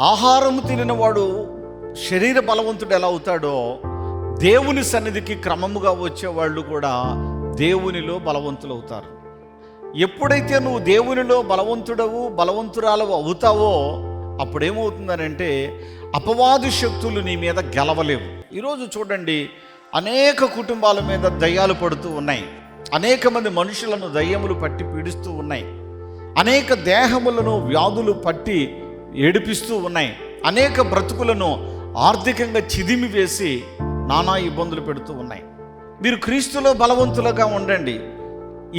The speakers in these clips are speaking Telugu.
ఆహారము తినినవాడు శరీర బలవంతుడు ఎలా అవుతాడో, దేవుని సన్నిధికి క్రమముగా వచ్చేవాళ్ళు కూడా దేవునిలో బలవంతులు అవుతారు. ఎప్పుడైతే నువ్వు దేవునిలో బలవంతురాలు అవుతావో అప్పుడేమవుతుందనంటే అపవాది శక్తులు నీ మీద గెలవలేవు. ఈరోజు చూడండి, అనేక కుటుంబాల మీద దయ్యాలు పడుతూ ఉన్నాయి. అనేక మంది మనుషులను దయ్యములు పట్టి పీడిస్తూ ఉన్నాయి. అనేక దేహములను వ్యాధులు పట్టి ఏడిపిస్తూ ఉన్నాయి. అనేక బ్రతుకులను ఆర్థికంగా చిదిమి వేసి నానా ఇబ్బందులు పెడుతూ ఉన్నాయి. మీరు క్రీస్తులో బలవంతులుగా ఉండండి.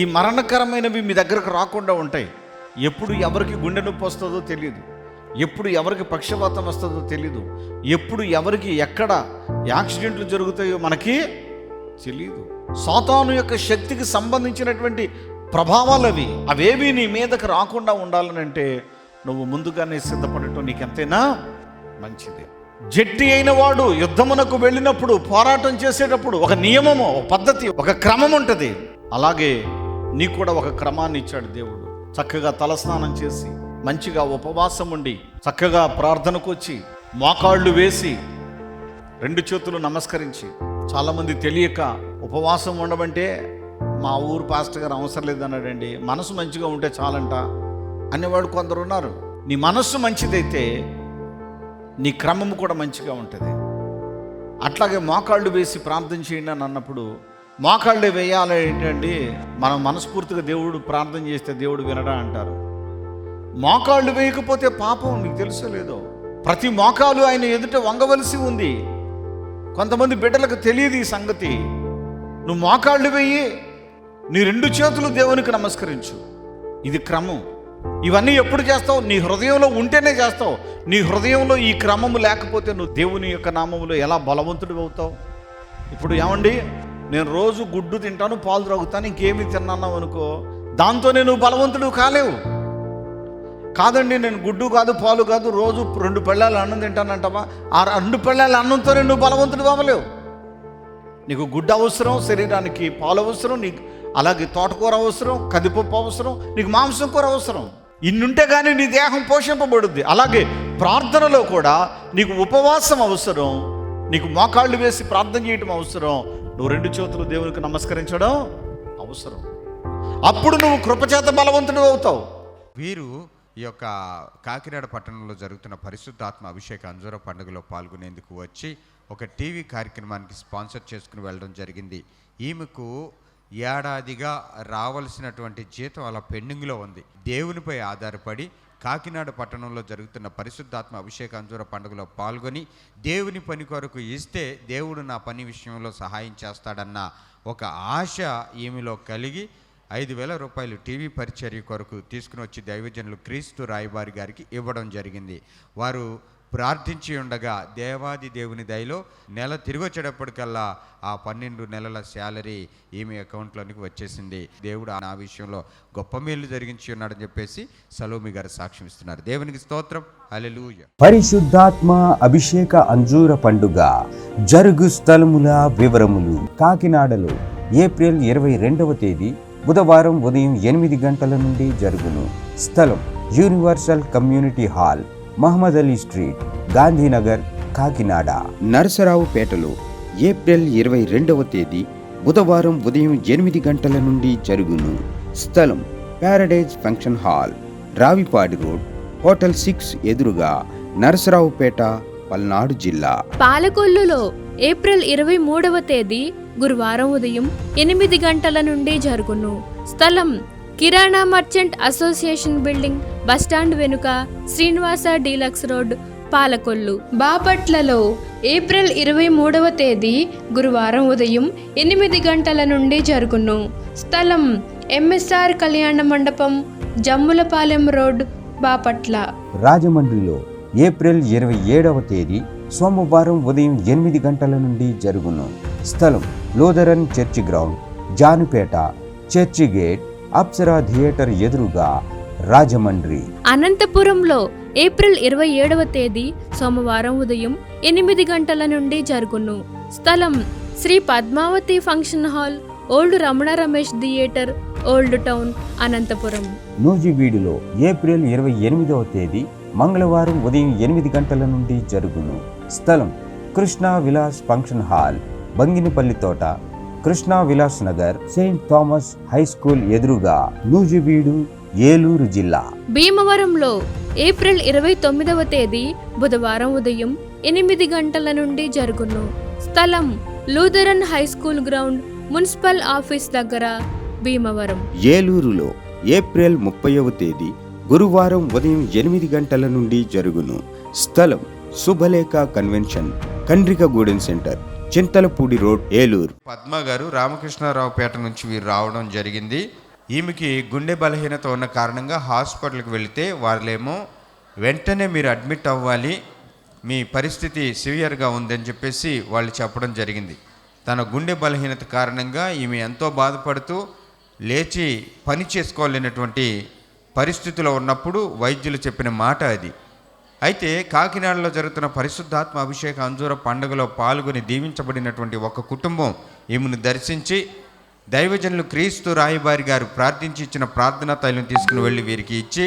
ఈ మరణకరమైనవి మీ దగ్గరకు రాకుండా ఉంటాయి. ఎప్పుడు ఎవరికి గుండె నొప్పి వస్తుందో తెలియదు, ఎప్పుడు ఎవరికి పక్షవాతం వస్తుందో తెలియదు, ఎప్పుడు ఎవరికి ఎక్కడ యాక్సిడెంట్లు జరుగుతాయో మనకి తెలియదు. సాతాను యొక్క శక్తికి సంబంధించినటువంటి ప్రభావాలు అవేవి నీ మీదకి రాకుండా ఉండాలనంటే నువ్వు ముందుగానే సిద్ధపడటం నీకెంతైనా మంచిది. జట్టి అయిన వాడు యుద్ధమునకు వెళ్ళినప్పుడు, పోరాటం చేసేటప్పుడు ఒక నియమము, ఒక పద్ధతి, ఒక క్రమం ఉంటుంది. అలాగే నీకు కూడా ఒక క్రమాన్ని ఇచ్చాడు దేవుడు. చక్కగా తలస్నానం చేసి, మంచిగా ఉపవాసం ఉండి, చక్కగా ప్రార్థనకు వచ్చి, మోకాళ్ళు వేసి, 2 చేతులు నమస్కరించి. చాలామంది తెలియక ఉపవాసం ఉండమంటే మా ఊరు పాస్టర్ గారు అవసరం లేదన్నాడండి, మనసు మంచిగా ఉంటే చాలంట అనేవాడు కొందరు ఉన్నారు. నీ మనస్సు మంచిదైతే నీ క్రమము కూడా మంచిగా ఉంటుంది. అట్లాగే మోకాళ్ళు వేసి ప్రార్థన చేయండి అని అన్నప్పుడు, మోకాళ్ళు వేయాలి ఏంటండి, మనం మనస్ఫూర్తిగా దేవుడు ప్రార్థన చేస్తే దేవుడు వినడా అంటారు. మోకాళ్ళు వేయకపోతే పాపం, నీకు తెలుసో లేదో, ప్రతి మోకాలు ఆయన ఎదుట వంగవలసి ఉంది. కొంతమంది బిడ్డలకు తెలియదు ఈ సంగతి. నువ్వు మోకాళ్ళు వేయి, నీ 2 చేతులు దేవునికి నమస్కరించు. ఇది క్రమం. ఇవన్నీ ఎప్పుడు చేస్తావు? నీ హృదయంలో ఉంటేనే చేస్తావు. నీ హృదయంలో ఈ క్రమము లేకపోతే నువ్వు దేవుని యొక్క నామములో ఎలా బలవంతుడు అవుతావు? ఇప్పుడు ఏమండి, నేను రోజు గుడ్డు తింటాను, పాలు త్రాగుతాను, ఇంకేమీ తిన్నాను అనుకో, దాంతోనే నువ్వు బలవంతుడు కాలేవు. కాదండి, నేను గుడ్డు కాదు, పాలు కాదు, రోజు 2 పళ్ళాలు అన్నం తింటానంటావా? ఆ 2 పళ్ళాల అన్నంతోనే నువ్వు బలవంతుడు అవ్వలేవు. నీకు గుడ్డు అవసరం, శరీరానికి పాలు అవసరం, నీకు అలాగే తోటకూర అవసరం, కందిపప్పు అవసరం, నీకు మాంసం కూర అవసరం. ఇన్నుంటే కానీ నీ దేహం పోషింపబడుద్ది. అలాగే ప్రార్థనలో కూడా నీకు ఉపవాసం అవసరం, నీకు మోకాళ్ళు వేసి ప్రార్థన చేయటం అవసరం, నువ్వు 2 చేతులు దేవునికి నమస్కరించడం అవసరం. అప్పుడు నువ్వు కృపచేత బలవంతుడు అవుతావు. వీరు ఈ యొక్క కాకినాడ పట్టణంలో జరుగుతున్న పరిశుద్ధాత్మ అభిషేక అంజూర పండుగలో పాల్గొనేందుకు వచ్చి ఒక టీవీ కార్యక్రమానికి స్పాన్సర్ చేసుకుని వెళ్ళడం జరిగింది. ఈమెకు ఏడాదిగా రావాల్సినటువంటి జీతం అలా పెండింగ్లో ఉంది. దేవునిపై ఆధారపడి కాకినాడ పట్టణంలో జరుగుతున్న పరిశుద్ధాత్మ అభిషేక అంజూర పండుగలో పాల్గొని దేవుని పని కొరకు ఇస్తే దేవుడు నా పని విషయంలో సహాయం చేస్తాడన్న ఒక ఆశ ఈమెలో కలిగి 5,000 రూపాయలు టీవీ పరిచర్య కొరకు తీసుకుని వచ్చి దైవజనులు క్రీస్తు రాయబారి గారికి ఇవ్వడం జరిగింది. వారు ప్రార్థించి ఉండగా దేవాది దేవుని దయలో నెల తిరిగి వచ్చేటప్పటికల్లా ఆ 12 నెలల శాలరీ ఈమె అకౌంట్లోనికి వచ్చేసింది. దేవుడు ఆ విషయంలో గొప్ప మేలు జరిగించి ఉన్నాడని చెప్పేసి సలోమి గారు సాక్ష్యం ఇస్తున్నారు. దేవునికి స్తోత్రం, హల్లెలూయా. పరిశుద్ధాత్మ అభిషేక అంజూర పండుగ జరుగు స్థలముల వివరములు. కాకినాడలో ఏప్రిల్ 22వ తేదీ బుధవారం ఉదయం 8 గంటల నుండి జరుగును. స్థలం universal community hall, Mohammed Ali street, Gandhinagar, Kakinada. నరసరావుపేటలో ఏప్రిల్ 22వ తేదీ బుధవారం ఉదయం 8 గంటల నుండి జరుగును. స్థలం paradise function hall, Ravipadi road, hotel 6 ఎదురుగా, నరసరావుపేట, పల్నాడు జిల్లా. పాలకొల్లులో ఏప్రిల్ 23వ తేదీ గురువారం ఉదయం 8 గంటల నుండి జరుగును. స్థలం కిరాణా మర్చెంట్ అసోసియేషన్ బిల్డింగ్, బస్టాండ్ వెనుక, శ్రీనివాస డీలక్స్ రోడ్, పాలకొల్లు. బాపట్లలో ఏప్రిల్ 23వ తేదీ గురువారం ఉదయం 8 గంటల నుండి జరుగును. స్థలం ఎంఎస్ఆర్ కళ్యాణ మండపం, జమ్ములపాలెం రోడ్, బాపట్ల. రాజమండ్రిలో ఏప్రిల్ 27వ తేదీ సోమవారం ఉదయం 8 గంటల నుండి జరుగును. స్థలం Lutheran church ground, Janupeta, church gate, Apsara theatre ఎదురుగా, రాజమండ్రి. అనంతపురంలో ఏప్రిల్ 27వ తేదీ సోమవారం ఉదయం 8 గంటల నుండి జరుగును. స్థలం Shri Padmavathi function hall, old Ramana Ramesh theatre, old town, Anantapur. నూజివీడులో ఏప్రిల్ 28వ తేదీ మంగళవారం ఉదయం 8 గంటల నుండి జరుగును. స్థలం కృష్ణా విలాస్ ఫంక్షన్ హాల్, బంగినపల్లి తోట, Krishna Vilas Nagar, Saint Thomas high school ఎదురుగా, నూజివీడు, ఏలూరు జిల్లా. భీమవరంలో ఏప్రిల్ 29వ తేదీ బుధవారం ఉదయం 8 గంటల నుండి జరుగును. స్థలం Lutheran high school ground, municipal office దగ్గర, భీమవరం. ఏలూరులో ఏప్రిల్ 30వ తేదీ గురువారం ఉదయం 8 గంటల నుండి జరుగును. స్థలం Shubhalekha convention, Kandrikagudem centre, Chintalapudi road, Eluru. Padma గారు రామకృష్ణారావుపేట నుంచి వీరు రావడం జరిగింది. ఈమెకి గుండె బలహీనత ఉన్న కారణంగా హాస్పిటల్కి వెళితే వాళ్ళేమో వెంటనే మీరు అడ్మిట్ అవ్వాలి, మీ పరిస్థితి సివియర్గా ఉందని చెప్పేసి వాళ్ళు చెప్పడం జరిగింది. తన గుండె బలహీనత కారణంగా ఈమె ఎంతో బాధపడుతూ లేచి పని చేసుకోలేనటువంటి పరిస్థితిలో ఉన్నప్పుడు వైద్యులు చెప్పిన మాట అది. అయితే కాకినాడలో జరుగుతున్న పరిశుద్ధాత్మ అభిషేక అంజూర పండుగలో పాల్గొని దీవించబడినటువంటి ఒక కుటుంబం ఈమెను దర్శించి దైవజనులు క్రీస్తు రాయబారి గారు ప్రార్థించి ఇచ్చిన ప్రార్థనా తైలం తీసుకుని వెళ్ళి వీరికి ఇచ్చి,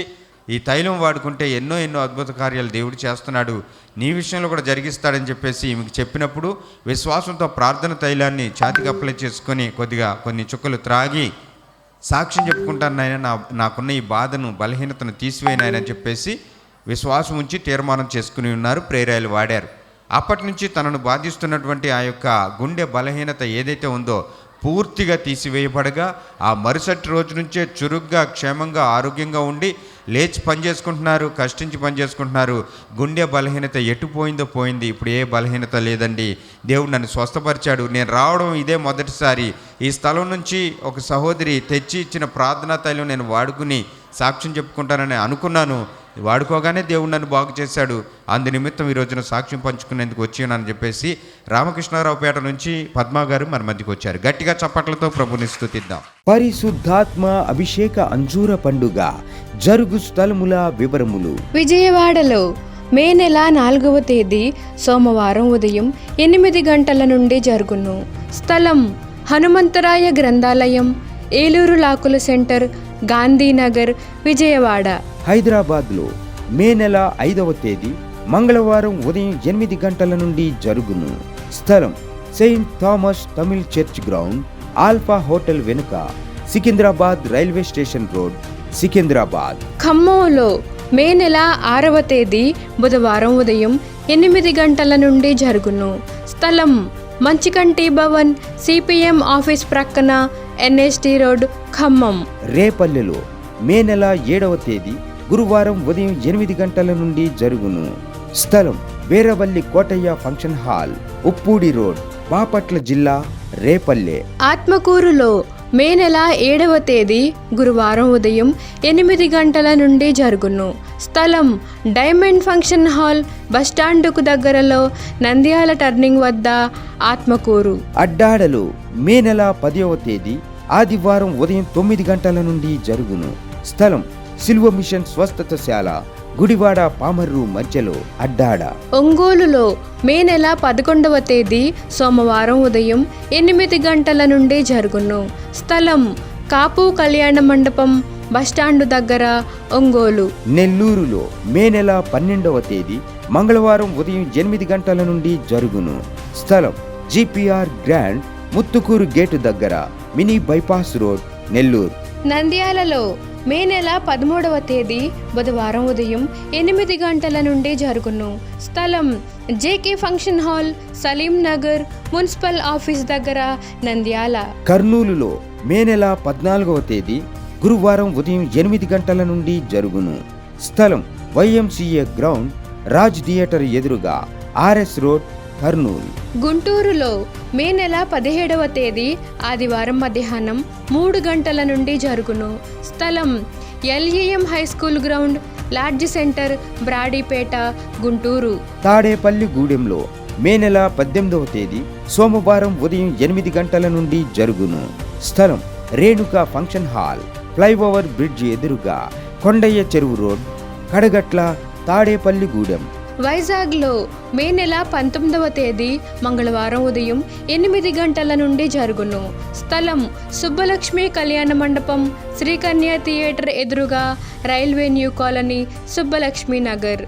ఈ తైలం వాడుకుంటే ఎన్నో అద్భుత కార్యాలు దేవుడు చేస్తున్నాడు, నీ విషయంలో కూడా జరిగిస్తాడని చెప్పేసి ఈమెకు చెప్పినప్పుడు విశ్వాసంతో ప్రార్థన తైలాన్ని ఛాతికి అప్లై చేసుకొని కొన్ని చుక్కలు త్రాగి సాక్ష్యం చెప్పుకుంటాను నాయన, నాకున్న ఈ బాధను బలహీనతను తీసివేయనాయని చెప్పేసి విశ్వాసం ఉంచి తీర్మానం చేసుకుని ఉన్నారు. ప్రేరాయలు వాడారు. అప్పటి నుంచి తనను బాధిస్తున్నటువంటి ఆ యొక్క గుండె బలహీనత ఏదైతే ఉందో పూర్తిగా తీసివేయబడగా ఆ మరుసటి రోజు నుంచే చురుగ్గా, క్షేమంగా, ఆరోగ్యంగా ఉండి లేచి పనిచేసుకుంటున్నారు, కష్టించి పనిచేసుకుంటున్నారు. గుండె బలహీనత ఎటు పోయిందో పోయింది, ఇప్పుడు ఏ బలహీనత లేదండి. దేవుడు నన్ను స్వస్థపరిచాడు. నేను రావడం ఇదే మొదటిసారి. ఈ స్థలం నుంచి ఒక సహోదరి తెచ్చి ఇచ్చిన ప్రార్థనా తైలం నేను వాడుకుని సాక్ష్యం చెప్పుకుంటానని అనుకున్నాను. వాడుకోగానే దేవుడు నన్ను బాగు చేశాడు. అందు నిమిత్తం ఈ రోజున సాక్ష్యం పంచుకునేందుకు వచ్చానని చెప్పేసి రామకృష్ణారావుపేట నుంచి పద్మా గారు మన మధ్యకి వచ్చారు. గట్టిగా చప్పట్లతో ప్రభుని స్తుతిద్దాం. పరిశుద్ధాత్మ అభిషేక అంజూర పండుగ జరుగు స్థలముల వివరములు. విజయవాడలో మే నెల 4వ తేదీ సోమవారం ఉదయం 8 గంటల నుండి జరుగును. స్థలం హనుమంతరాయ గ్రంథాలయం, ఏలూరు లాకుల సెంటర్, గాంధీనగర్, విజయవాడ. హైదరాబాద్లో మే నెల 5వ తేదీ మంగళవారం ఉదయం 8 గంటల నుండి జరుగును. స్థలం saint Thomas Tamil church ground, alpha hotel వెనుక, Secunderabad railway station road, Secunderabad. ఖమ్మంలో మే నెల 6వ తేదీ బుధవారం ఉదయం 8 గంటల నుండి జరుగును. స్థలం మంచికంటి భవన్, సిపిఎం ఆఫీస్ ప్రక్కన, ఎన్ఎస్టి రోడ్, ఖమ్మం. రేపల్లెలో మే నెల 7వ తేదీ గురువారం ఉదయం 8 గంటల నుండి జరుగును. స్థలం Veeravalli Kotaiah function hall, Uppudi road, Bapatla జిల్లా, రేపల్లె. ఆత్మకూరులో మే నెల 7వ తేదీ గురువారం ఉదయం 8 గంటల నుండి జరుగును. స్థలం డైమండ్ ఫంక్షన్ హాల్, బస్టాండుకు దగ్గరలో, నంద్యాల టర్నింగ్ వద్ద, ఆత్మకూరు. అడ్డాడలో మే నెల 10వ తేదీ ఆదివారం ఉదయం 9 గంటల నుండి జరుగును. స్థలం సిల్వ మిషన్ స్వస్థతశాల, గుడివాడ పామర్రు మధ్యలో, అడ్డాడ. ఒంగోలులో మే నెల 11వ తేదీ సోమవారం ఉదయం 8 గంటల నుండి జరుగును. స్థలం కాపు కళ్యాణ మండపం, బస్టాండు దగ్గర, ఒంగోలు. నెల్లూరులో మే నెల 12వ తేదీ మంగళవారం ఉదయం 8 గంటల నుండి జరుగును. స్థలం జిపిఆర్ గ్రాండ్, ముత్తుకూరు గేటు దగ్గర, మినీ బైపాస్ రోడ్, నెల్లూరు. నంద్యాలలో మే నెల 13వ తేదీ బుధవారం ఉదయం 8 గంటల నుండి జరుగును. స్థలం JK function hall, Salim Nagar, municipal office దగ్గర, నంద్యాల. కర్నూలులో మే నెల 14వ తేదీ గురువారం ఉదయం 8 గంటల నుండి జరుగును. స్థలం వైఎంసీఏ గ్రౌండ్, రాజ్ థియేటర్ ఎదురుగా, ఆర్ఎస్ రోడ్, కర్నూలు. గుంటూరులో మే నెల 17వ తేదీ ఆదివారం మధ్యాహ్నం 3 గంటల నుండి జరుగును. స్థలం LEM high school ground, lodge centre, Brodipet, Guntur. Tadepalli గూడెంలో మే నెల 18వ తేదీ సోమవారం ఉదయం 8 గంటల నుండి జరుగును. స్థలం Renuka function hall, flyover bridge ఎదురుగా, కొండయ్య చెరువు రోడ్, కడగట్ల, తాడేపల్లి గూడెం. వైజాగ్లో మే నెల 19వ తేదీ మంగళవారం ఉదయం 8 గంటల నుండి జరుగును. స్థలం సుబ్బలక్ష్మి కళ్యాణ మండపం, శ్రీకన్య థియేటర్ ఎదురుగా, railway new colony, Subbalakshmi Nagar.